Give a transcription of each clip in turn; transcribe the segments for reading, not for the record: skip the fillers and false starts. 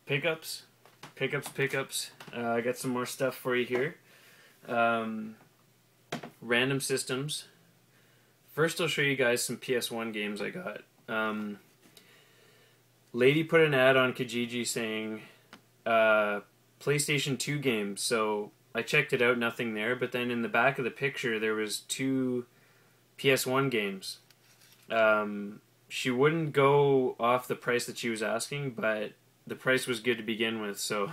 Pickups. I got some more stuff for you here. Random systems. First, I'll show you guys some PS1 games I got. Lady put an ad on Kijiji saying PlayStation 2 games, so I checked it out, nothing there, but then in the back of the picture there was 2 PS1 games. She wouldn't go off the price that she was asking, but the price was good to begin with, so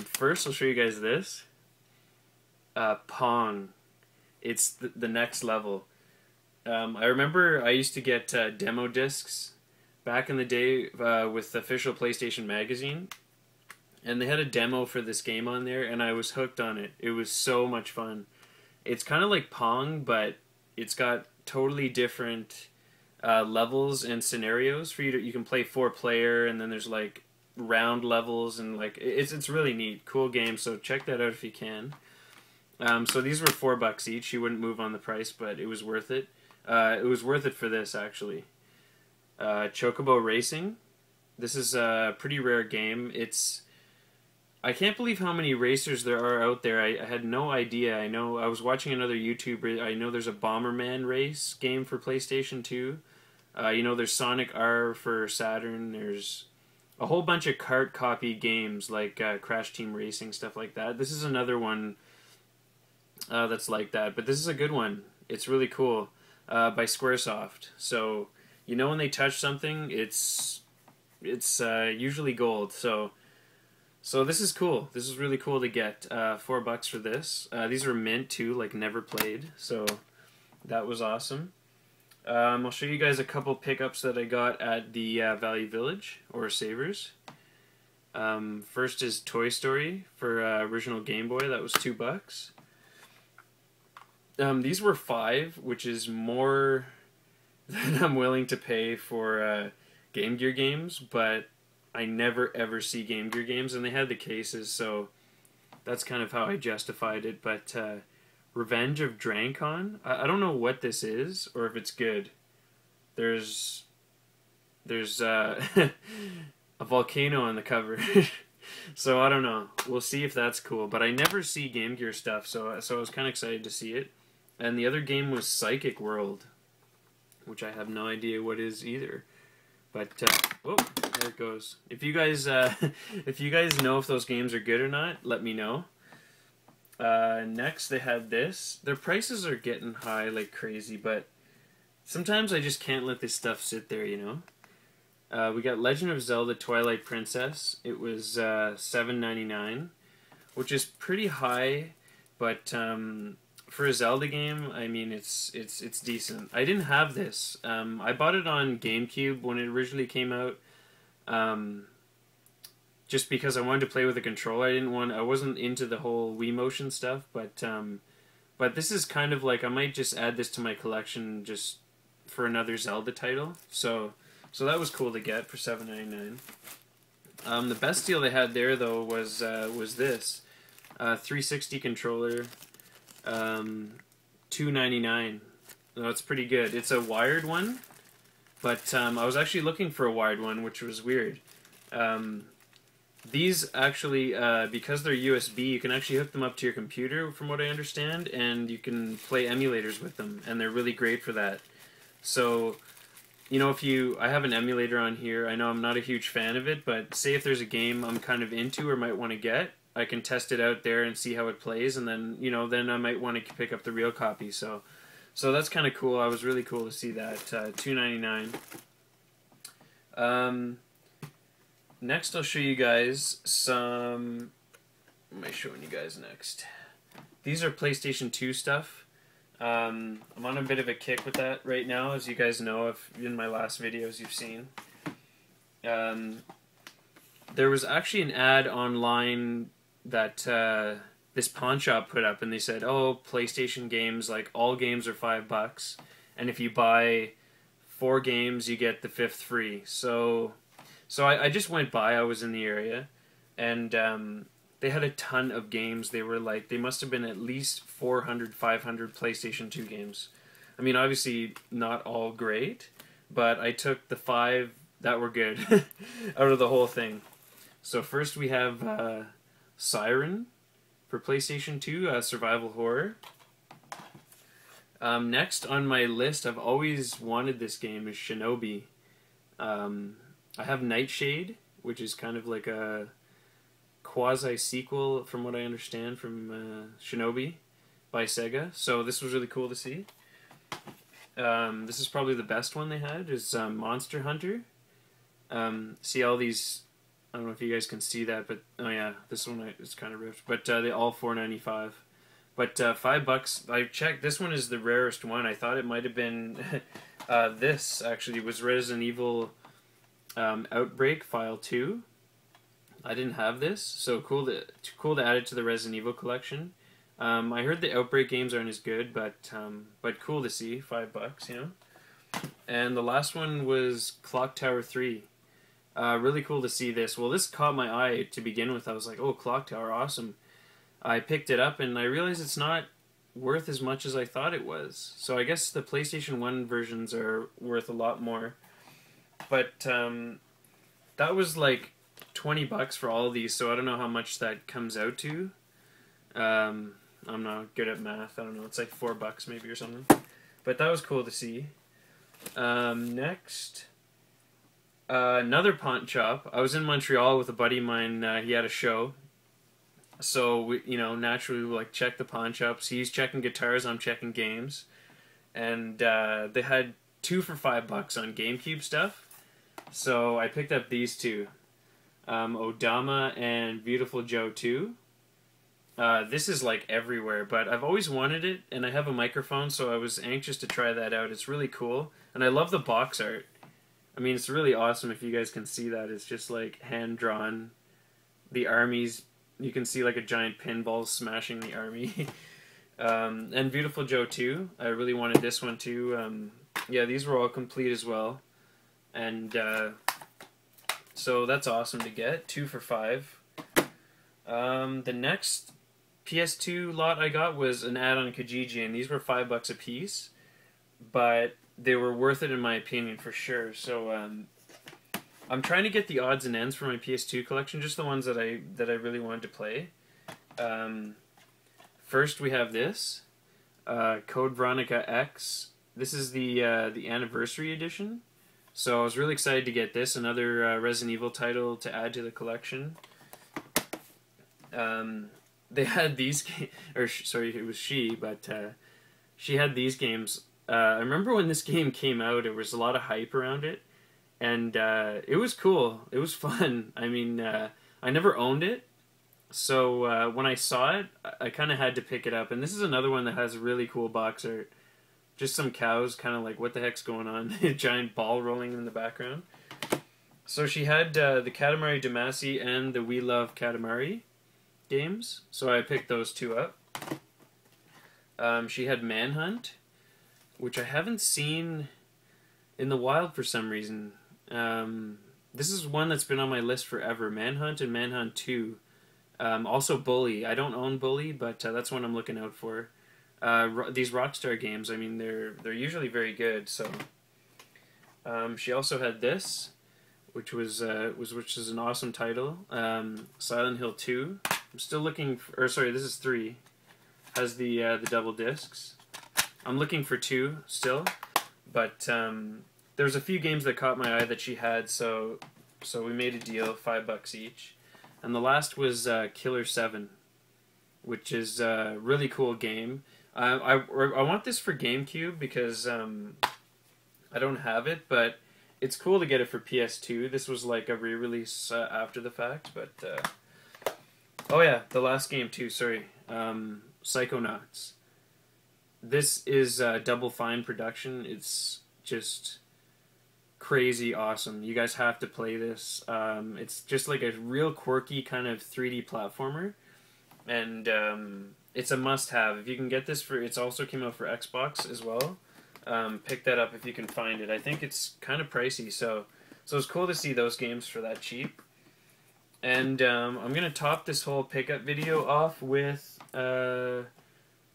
first I'll show you guys this. Pong. It's the next level. I remember I used to get demo discs back in the day with the official PlayStation magazine, and they had a demo for this game on there, and I was hooked on it. It was so much fun. It's kind of like Pong, but it's got totally different levels and scenarios for you. You can play 4-player, and then there's like round levels, and like it's really neat, cool game. So check that out if you can. So these were $4 each. You wouldn't move on the price, but it was worth it. It was worth it for this actually. Chocobo Racing. This is a pretty rare game. I can't believe how many racers there are out there. I had no idea. I know I was watching another YouTuber. I know there's a Bomberman race game for PlayStation 2. There's Sonic R for Saturn. There's a whole bunch of kart copy games like Crash Team Racing, stuff like that. This is another one that's like that, but this is a good one. It's really cool, by Squaresoft. So when they touch something, it's usually gold. So this is cool. This is really cool to get. $4 for this. These were mint too, like never played. So that was awesome. I'll show you guys a couple pickups that I got at the Value Village or Savers. First is Toy Story for original Game Boy. That was $2. These were $5, which is more than I'm willing to pay for Game Gear games, but I never ever see Game Gear games, and they had the cases, so that's kind of how I justified it. But Revenge of Drancon, I don't know what this is or if it's good. There's a volcano on the cover. So I don't know. We'll see if that's cool. But I never see Game Gear stuff, so I was kind of excited to see it. And the other game was Psychic World, which I have no idea what is either. But oh, there it goes. If you guys know if those games are good or not, let me know. Next they had this. Their prices are getting high like crazy, but sometimes I just can't let this stuff sit there, We got Legend of Zelda Twilight Princess. It was $7.99, which is pretty high, but for a Zelda game, I mean, it's decent. I didn't have this. I bought it on GameCube when it originally came out, just because I wanted to play with a controller. I wasn't into the whole Wii Motion stuff, but this is kind of like, I might just add this to my collection just for another Zelda title. So that was cool to get for $7.99. The best deal they had there though was this 360 controller, $2.99. No, it's pretty good. It's a wired one, but I was actually looking for a wired one, which was weird. These actually, because they're USB, you can actually hook them up to your computer, from what I understand, and you can play emulators with them, and they're really great for that. So, I have an emulator on here. I know I'm not a huge fan of it, but say if there's a game I'm kind of into or might want to get, I can test it out there and see how it plays, and then, then I might want to pick up the real copy. So that's kind of cool. I was really cool to see that. $2.99. Next, I'll show you guys some... What am I showing you guys next? These are PlayStation 2 stuff. I'm on a bit of a kick with that right now, as you guys know, if in my last videos you've seen. There was actually an ad online that this pawn shop put up, and they said, oh, PlayStation games, like all games are $5, and if you buy 4 games, you get the 5th free. So I just went by. I was in the area, and they had a ton of games. They must have been at least 400, 500 PlayStation 2 games. I mean, obviously not all great, but I took the 5 that were good out of the whole thing. So first we have Siren for PlayStation 2, survival horror. Next on my list, I've always wanted this game, is Shinobi. I have Nightshade, which is kind of like a quasi-sequel, from what I understand, from Shinobi by Sega. So this was really cool to see. This is probably the best one they had, is Monster Hunter. See all these, I don't know if you guys can see that, but oh yeah, this one is kind of ripped. But they all $4.95. But $5. I checked. This one is the rarest one. I thought it might have been this actually was Resident Evil Outbreak File 2. I didn't have this, so cool to add it to the Resident Evil collection. I heard the Outbreak games aren't as good, but cool to see. $5, you know. And the last one was Clock Tower 3. Really cool to see this. Well, this caught my eye to begin with. I was like, oh, Clock Tower, awesome. I picked it up and I realized it's not worth as much as I thought it was. So I guess the PlayStation 1 versions are worth a lot more. But that was like $20 for all of these, so I don't know how much that comes out to. I'm not good at math. I don't know. It's like $4 maybe or something. But that was cool to see. Next, another pawn shop. I was in Montreal with a buddy of mine. He had a show. So, we, naturally, we check the pawn shops. He's checking guitars, I'm checking games. And they had 2 for $5 on GameCube stuff. So I picked up these two. Odama and Beautiful Joe 2. This is everywhere, but I've always wanted it, and I have a microphone, so I was anxious to try that out. It's really cool, and I love the box art. I mean, it's really awesome if you guys can see that. It's just hand-drawn. The armies... You can see a giant pinball smashing the army. And Beautiful Joe 2. I really wanted this one too. Yeah, these were all complete as well. And so that's awesome to get. 2 for $5. The next PS2 lot I got was an add-on Kijiji, and these were $5 a piece. But they were worth it in my opinion for sure. So I'm trying to get the odds and ends for my PS2 collection, just the ones that I really wanted to play. First, we have this Code Veronica X. This is the anniversary edition, so I was really excited to get this. Another Resident Evil title to add to the collection. They had these, sorry, it was she, but she had these games. I remember when this game came out, there was a lot of hype around it. And it was cool. It was fun. I mean, I never owned it. So when I saw it, I kind of had to pick it up. And this is another one that has a really cool box art. Just some cows, kind of what the heck's going on? A giant ball rolling in the background. So she had the Katamari Damacy and the We Love Katamari games. So I picked those two up. She had Manhunt, which I haven't seen in the wild for some reason. This is one that's been on my list forever. Manhunt and Manhunt 2. Also Bully. I don't own Bully, but that's one I'm looking out for. These Rockstar games, I mean, they're usually very good. So she also had this, which is an awesome title. Silent Hill 2. I'm still looking for, this is 3. Has the double discs. I'm looking for 2 still, but there's a few games that caught my eye that she had, so we made a deal, $5 each. And the last was Killer 7, which is a really cool game. I want this for GameCube because I don't have it, but it's cool to get it for PS2. This was a re-release after the fact, but oh yeah, the last game too. Sorry, Psychonauts. This is Double Fine production. It's just crazy awesome. You guys have to play this. It's just a real quirky kind of 3D platformer, and it's a must-have. If you can get this it's also came out for Xbox as well. Pick that up if you can find it. I think it's kind of pricey, so it's cool to see those games for that cheap. And I'm gonna top this whole pickup video off with a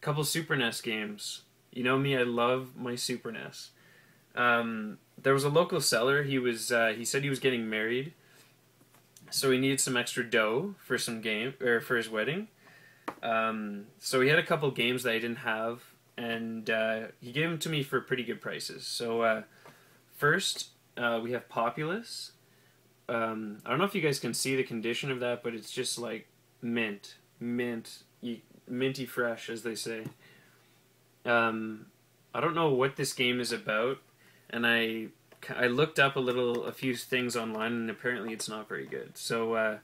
couple Super NES games. You know me, I love my Super NES. there was a local seller. He said he was getting married, so he needed some extra dough for some game or for his wedding. So he had a couple games that I didn't have, and he gave them to me for pretty good prices. So first, we have Populace. I don't know if you guys can see the condition of that, but it's just like minty fresh, as they say. I don't know what this game is about, and I looked up a few things online, and apparently it's not very good. So,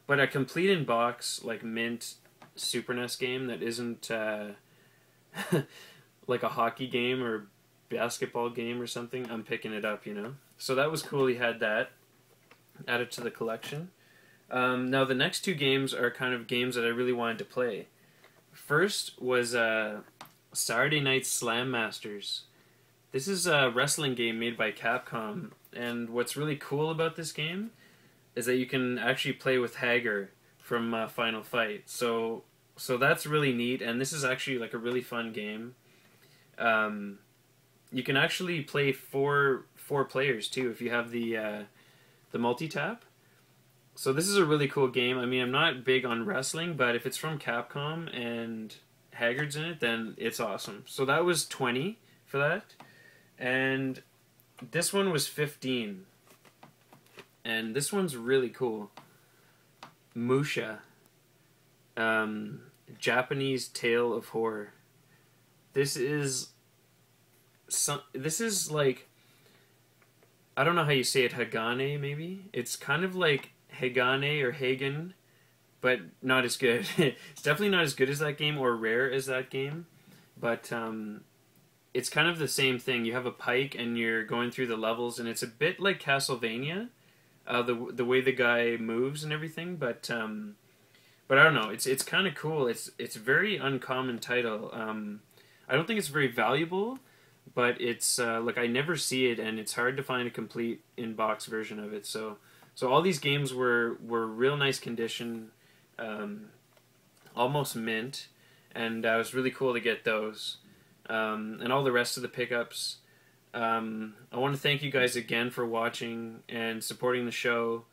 but a complete in box like mint Super NES game that isn't like a hockey game or basketball game or something, I'm picking it up, you know. So that was cool. He had that added to the collection. Now the next two games are kind of games that I really wanted to play. First was Saturday Night Slam Masters. This is a wrestling game made by Capcom, and what's really cool about this game is that you can actually play with Hager from Final Fight. So that's really neat, and this is actually like a really fun game. You can actually play four players too if you have the multi-tap. So this is a really cool game. I mean, I'm not big on wrestling, but if it's from Capcom and Haggard's in it, then it's awesome. So that was 20 for that. And this one was 15. And this one's really cool. Musha. Japanese Tale of Horror. This is like, I don't know how you say it, Hagane maybe? It's kind of like Hagane or Hagen, but not as good. It's definitely not as good as that game or rare as that game, but it's kind of the same thing. You have a pike and you're going through the levels, and it's a bit like Castlevania, the way the guy moves and everything, but I don't know. It's kind of cool. It's a very uncommon title. I don't think it's very valuable, but it's like I never see it, and it's hard to find a complete in-box version of it. So all these games were real nice condition, almost mint, and it was really cool to get those. And all the rest of the pickups. I want to thank you guys again for watching and supporting the show.